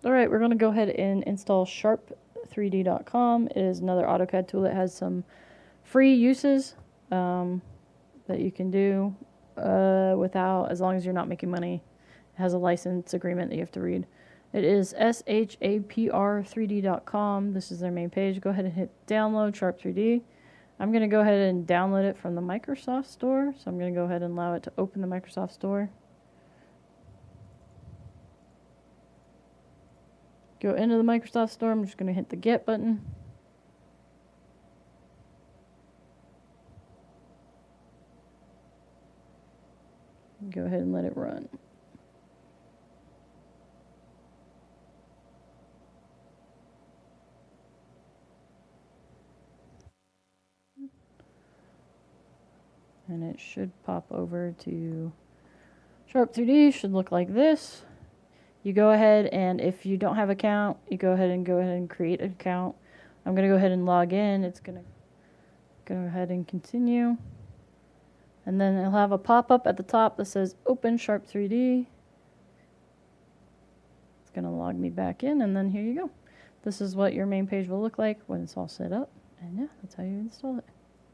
Alright, we're going to go ahead and install Shapr3d.com. It is another AutoCAD tool that has some free uses that you can do without, as long as you're not making money. It has a license agreement that you have to read. It is Shapr3d.com. This is their main page. Go ahead and hit download Shapr3d. I'm going to go ahead and download it from the Microsoft Store. So I'm going to go ahead and allow it to open the Microsoft Store. Go into the Microsoft Store. I'm just going to hit the Get button. Go ahead and let it run. And it should pop over to Shapr3d. Should look like this. You go ahead and if you don't have an account, you go ahead and create an account. I'm going to go ahead and log in. It's going to go ahead and continue. And then it'll have a pop-up at the top that says Open Shapr3d. It's going to log me back in, and then here you go. This is what your main page will look like when it's all set up. And yeah, that's how you install it.